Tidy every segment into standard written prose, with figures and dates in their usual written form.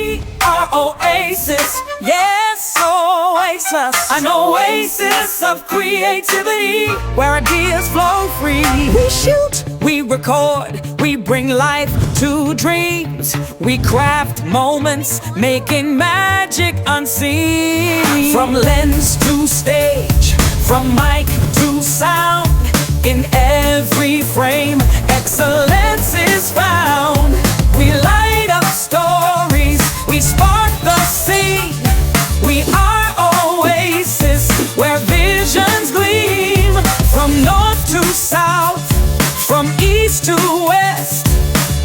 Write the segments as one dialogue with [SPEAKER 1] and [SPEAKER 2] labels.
[SPEAKER 1] We are Oasis, yes, Oasis. An oasis of creativity, where ideas flow free. We shoot, we record, we bring life to dreams. We craft moments, making magic unseen. From lens to stage, from mic to sound, in every frame, excellence is found. We light up stories, we spark the scene. We are Oasis, where visions gleam. From north to south, from east to west,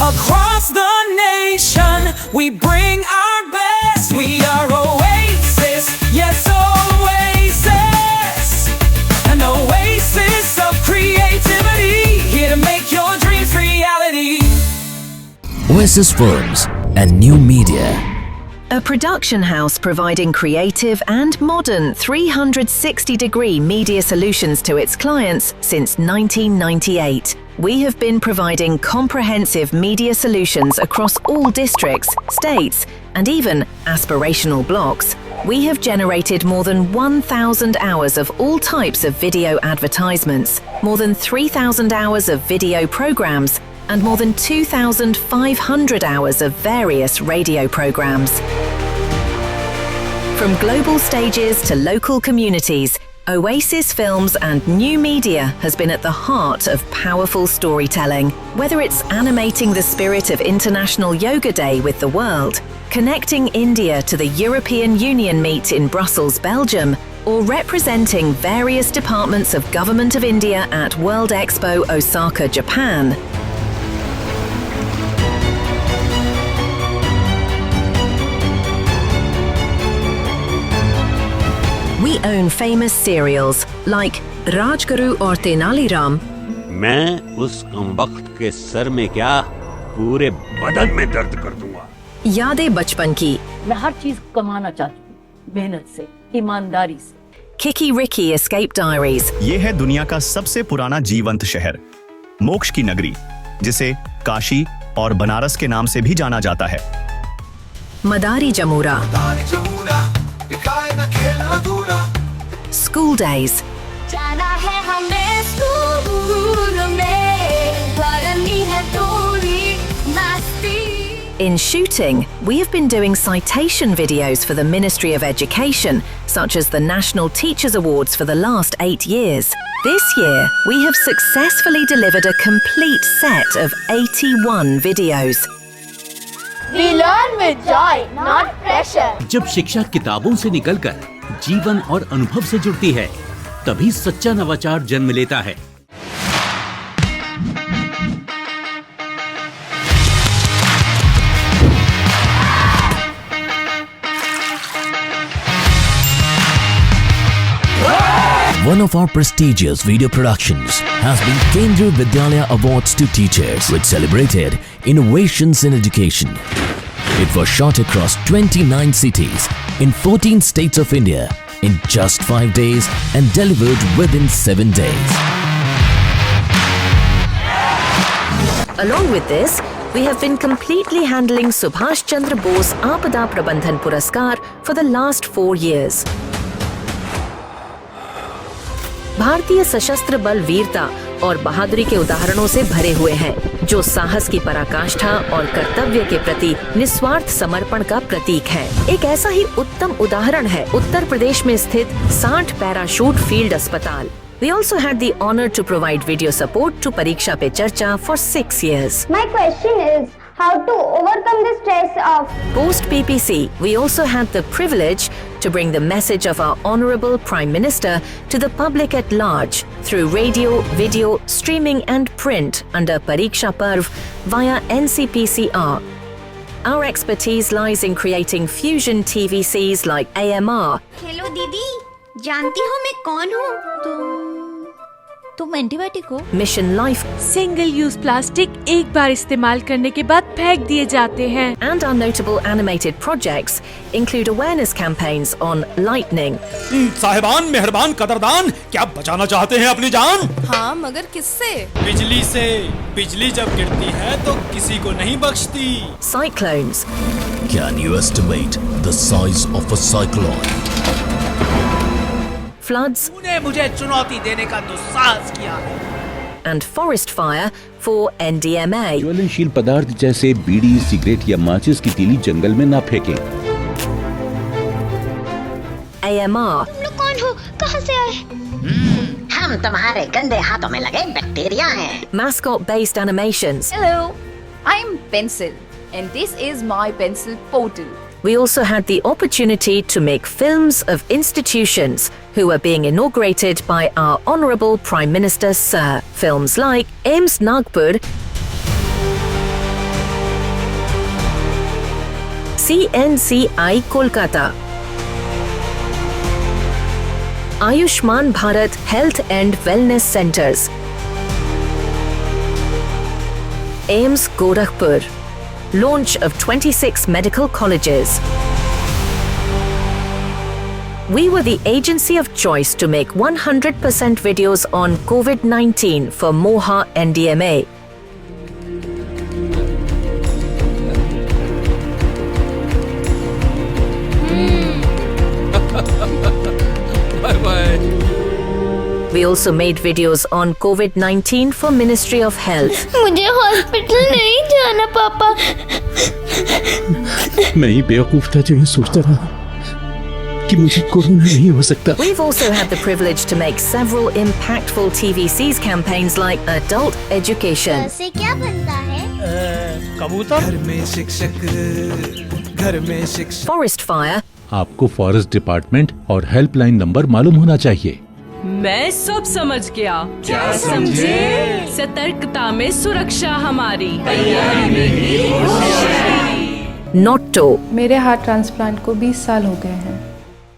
[SPEAKER 1] across the nation, we bring our best. We are Oasis, yes, Oasis. An oasis of creativity, here to make your dreams reality.
[SPEAKER 2] Oasis Films and New Media.
[SPEAKER 3] A production house providing creative and modern 360-degree media solutions to its clients since 1998. We have been providing comprehensive media solutions across all districts, states, and even aspirational blocks. We have generated more than 1,000 hours of all types of video advertisements, more than 3,000 hours of video programs, and more than 2,500 hours of various radio programs. From global stages to local communities, Oasis Films and New Media has been at the heart of powerful storytelling. Whether it's animating the spirit of International Yoga Day with the world, connecting India to the European Union meet in Brussels, Belgium, or representing various departments of Government of India at World Expo Osaka, Japan, we own famous serials like Rajguru और तेनालीराम.
[SPEAKER 4] मैं उस कमबख्त के sir में क्या पूरे बदन में दर्द कर दूंगा.
[SPEAKER 3] यादें बचपन की.
[SPEAKER 5] मैं हर चीज कमाना चाहती हूँ, मेहनत से, ईमानदारी से.
[SPEAKER 3] Kiki Riki Escape Diaries.
[SPEAKER 6] ये है दुनिया का सबसे पुराना जीवंत शहर, मोक्ष की नगरी, जिसे काशी और बनारस के नाम से भी जाना जाता है.
[SPEAKER 3] Madari Jamura. School Days.
[SPEAKER 7] जाना है हमें स्कूल में, भरनी है थोड़ी मस्ती.
[SPEAKER 3] In shooting, we have been doing citation videos for the Ministry of Education, such as the National Teachers Awards for the last 8 years. This year, we have successfully delivered a complete set of 81 videos.
[SPEAKER 7] We learn with joy, not pressure.
[SPEAKER 8] जब शिक्षा किताबों से निकलकर जीवन और अनुभव से जुड़ती है, तभी सच्चा नवाचार जन्म लेता है.
[SPEAKER 2] One of our prestigious video productions has been Kendriya Vidyalaya Awards to Teachers, which celebrated innovations in education. It was shot across 29 cities in 14 states of India in just 5 days and delivered within 7 days.
[SPEAKER 3] Along with this, we have been completely handling Subhash Chandra Bose Aapada Prabandhan Puraskar for the last 4 years. भारतीय सशस्त्र बल वीरता और बहादुरी के उदाहरणों से भरे हुए हैं, जो साहस की पराकाष्ठा और कर्तव्य के प्रति निस्वार्थ समर्पण का प्रतीक है. एक ऐसा ही उत्तम उदाहरण है उत्तर प्रदेश में स्थित 60 पैराशूट फील्ड अस्पताल. We also had the honor to provide video support to Pariksha Pe Charcha for 6 years.
[SPEAKER 7] My question is, how to overcome the stress of
[SPEAKER 3] Post PPC, we also had the privilege to bring the message of our Honorable Prime Minister to the public at large through radio, video, streaming and print under Pariksha Parv via NCPCR. Our expertise lies in creating fusion TVCs like AMR.
[SPEAKER 7] Hello दीदी, जानती हो मैं कौन हूँ?
[SPEAKER 9] तुम antibiotic हो?
[SPEAKER 3] Mission Life,
[SPEAKER 10] single use plastic एक बार इस्तेमाल करने के बाद फेंक दिए जाते हैं।
[SPEAKER 3] and our notable animated projects include awareness campaigns on lightning,
[SPEAKER 11] साहिबान, मेहरबान, कदरदान, क्या बचाना चाहते हैं अपनी जान?
[SPEAKER 7] हाँ, मगर किससे?
[SPEAKER 11] बिजली से। बिजली जब गिरती है तो किसी को नहीं बख्शती।
[SPEAKER 3] cyclones,
[SPEAKER 2] Can you estimate the size of a cyclone? floods
[SPEAKER 11] तूने मुझे चुनौती देने का दुस्साहस किया है।
[SPEAKER 3] and forest fire for NDMA.
[SPEAKER 8] ज्वलनशील पदार्थ जैसे बीड़ी, सिगरेट या माचिस की तीली जंगल में ना फेंकें।
[SPEAKER 3] AMR,
[SPEAKER 9] तुम लोग कौन हो? कहाँ से आए?
[SPEAKER 12] हम तुम्हारे गंदे हाथों में लगे बैक्टीरिया हैं।
[SPEAKER 3] mascot-based animations.
[SPEAKER 7] Hello, I'm Pencil, and this is my pencil portal.
[SPEAKER 3] We also had the opportunity to make films of institutions who were being inaugurated by our Honourable Prime Minister Sir. Films like AIIMS Nagpur, CNCI Kolkata, Ayushman Bharat Health and Wellness Centres, AIIMS Gorakhpur, launch of 26 medical colleges. We were the agency of choice to make 100% videos on COVID-19 for Moha NDMA.
[SPEAKER 11] Bye-bye.
[SPEAKER 3] We also made videos on COVID-19 for Ministry of Health.
[SPEAKER 9] मुझे hospital नहीं जाना पापा।
[SPEAKER 8] मैं ही बेवकूफ था जो ये सोचता रहा कि मुझे कोरोना नहीं हो सकता।
[SPEAKER 3] We've also had the privilege to make several impactful TVC's campaigns like Adult Education,
[SPEAKER 9] से क्या बनता है?
[SPEAKER 11] कबूतर। घर में शिक्षक, घर में शिक्षक।
[SPEAKER 3] Forest Fire,
[SPEAKER 8] आपको फॉरेस्ट डिपार्टमेंट और हेल्पलाइन नंबर मालूम होना चाहिए।
[SPEAKER 10] मैं सब समझ गया। क्या समझे? सतर्कता में सुरक्षा हमारी।
[SPEAKER 3] Notto,
[SPEAKER 7] मेरे हार्ट ट्रांसप्लांट को 20 साल हो गए हैं।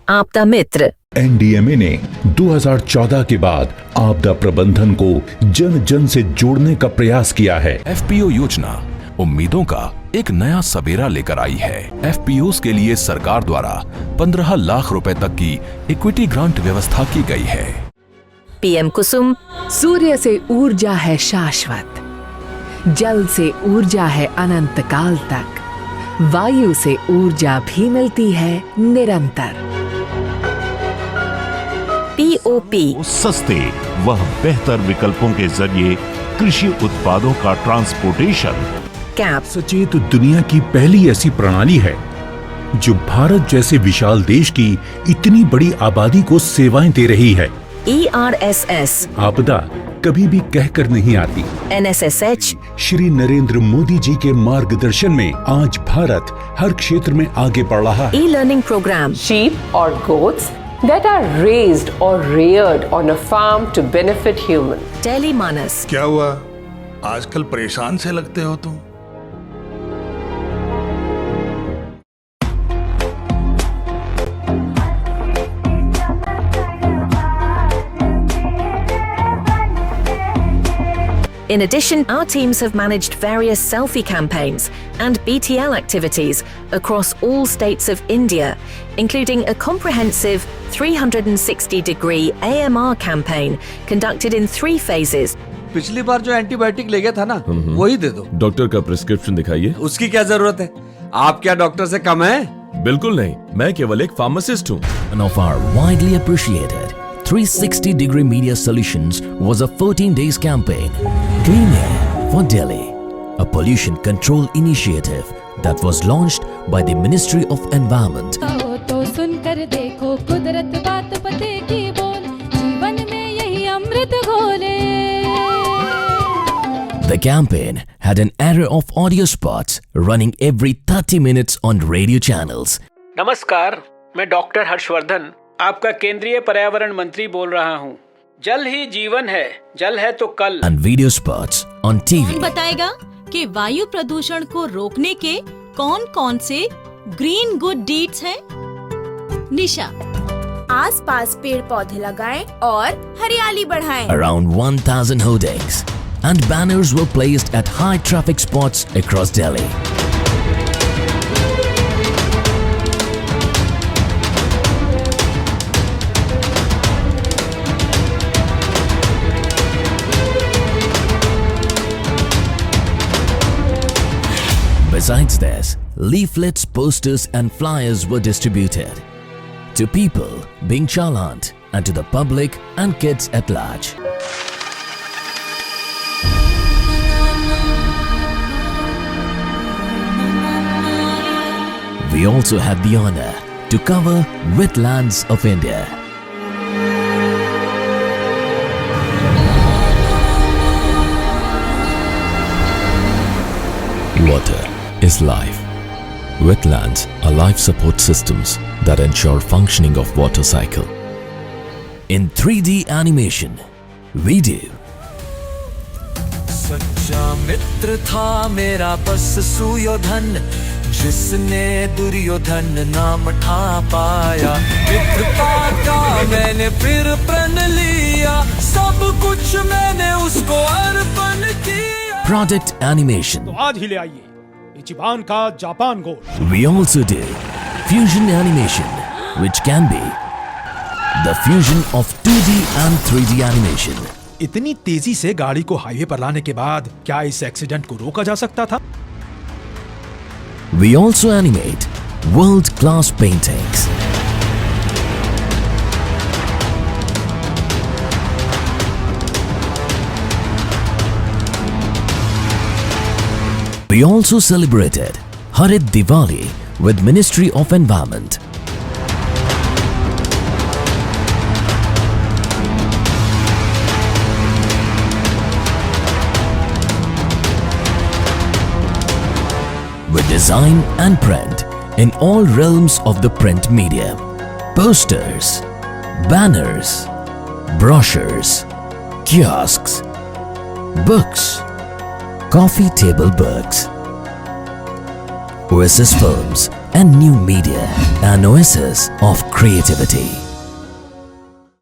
[SPEAKER 3] Aapda Mitra,
[SPEAKER 8] एनडीएमए ने 2014 के बाद आपदा प्रबंधन को जन जन से जोड़ने का प्रयास किया है।
[SPEAKER 13] एफपीओ योजना उम्मीदों का एक नया सवेरा लेकर आई है। एफपीओस के लिए सरकार द्वारा 15 लाख रुपए तक की इक्विटी ग्रांट व्यवस्था की गई है।
[SPEAKER 3] PM Kusum,
[SPEAKER 10] सूर्य से ऊर्जा है शाश्वत, जल से ऊर्जा है अनंत काल तक, वायु से ऊर्जा भी मिलती है निरंतर।
[SPEAKER 3] POP,
[SPEAKER 14] सस्ते व बेहतर विकल्पों के जरिए कृषि उत्पादों का ट्रांसपोर्टेशन।
[SPEAKER 3] CAP,
[SPEAKER 8] सचेत दुनिया की पहली ऐसी प्रणाली है जो भारत जैसे विशाल देश की इतनी बड़ी आबादी को सेवाएं दे रही है।
[SPEAKER 3] ERSS,
[SPEAKER 8] आपदा कभी भी कहकर नहीं आती।
[SPEAKER 3] NSSH,
[SPEAKER 8] श्री नरेंद्र मोदी जी के मार्गदर्शन में आज भारत हर क्षेत्र में आगे बढ़ रहा है।
[SPEAKER 3] E-learning program,
[SPEAKER 10] Sheep or goats that are raised or reared on a farm to benefit human.
[SPEAKER 3] Daily Manas,
[SPEAKER 14] क्या हुआ? आजकल परेशान से लगते हो तुम।
[SPEAKER 3] In addition, our teams have managed various selfie campaigns and BTL activities across all states of India, including a comprehensive 360-degree AMR campaign conducted in 3 phases.
[SPEAKER 11] पिछली बार जो एंटीबायोटिक ले गया था ना, वही दे दो।
[SPEAKER 13] डॉक्टर का प्रिस्क्रिप्शन दिखाइए।
[SPEAKER 11] उसकी क्या जरूरत है? आप क्या डॉक्टर से कम हैं?
[SPEAKER 13] बिल्कुल नहीं, मैं केवल एक फार्मासिस्ट हूँ।
[SPEAKER 2] One of our widely appreciated 360-degree media solutions was a 14 days campaign, Clean Air for Delhi, a pollution control initiative that was launched by the Ministry of Environment.
[SPEAKER 10] तो सुनकर देखो कुदरत बात पते की बोल, जीवन में यही अमृत घोले।
[SPEAKER 2] The campaign had an array of audio spots running every 30 minutes on radio channels.
[SPEAKER 15] नमस्कार, मैं डॉक्टर हर्षवर्धन आपका केंद्रीय पर्यावरण मंत्री बोल रहा हूँ। जल ही जीवन है, जल है तो कल।
[SPEAKER 2] And video spots on TV.
[SPEAKER 9] बताएगा कि वायु प्रदूषण को रोकने के कौन-कौन से ग्रीन गुड डीड्स हैं? निशा। आसपास पेड़ पौधे लगाएं और हरियाली बढ़ाएं।
[SPEAKER 2] Around 1,000 hoardings and banners were placed at high traffic spots across Delhi. Besides this, leaflets, posters and flyers were distributed to people being challaned and to the public and kids at large. We also had the honor to cover wetlands of India. Water is life. Wetlands are life support systems that ensure functioning of water cycle. In 3D animation, we do
[SPEAKER 1] सच्चा मित्र था मेरा बस सुयोधन, जिसने दुर्योधन नाम ठा पाया। मित्रता का मैंने फिर प्रण लिया, सब कुछ मैंने उसको अर्पण किया।
[SPEAKER 2] product animation.
[SPEAKER 11] तो आज ही ले आइए इचिबान का Japan gold.
[SPEAKER 2] We also do fusion animation, which can be the fusion of 2D and 3D animation.
[SPEAKER 11] इतनी तेजी से गाड़ी को हाईवे पर लाने के बाद क्या इस एक्सीडेंट को रोका जा सकता था?
[SPEAKER 2] We also animate world-class paintings. We also celebrated Harit Diwali with Ministry of Environment. We design and print in all realms of the print medium. Posters, banners, brochures, kiosks, books, coffee table books, Oasis Films and New Media, an oasis of creativity.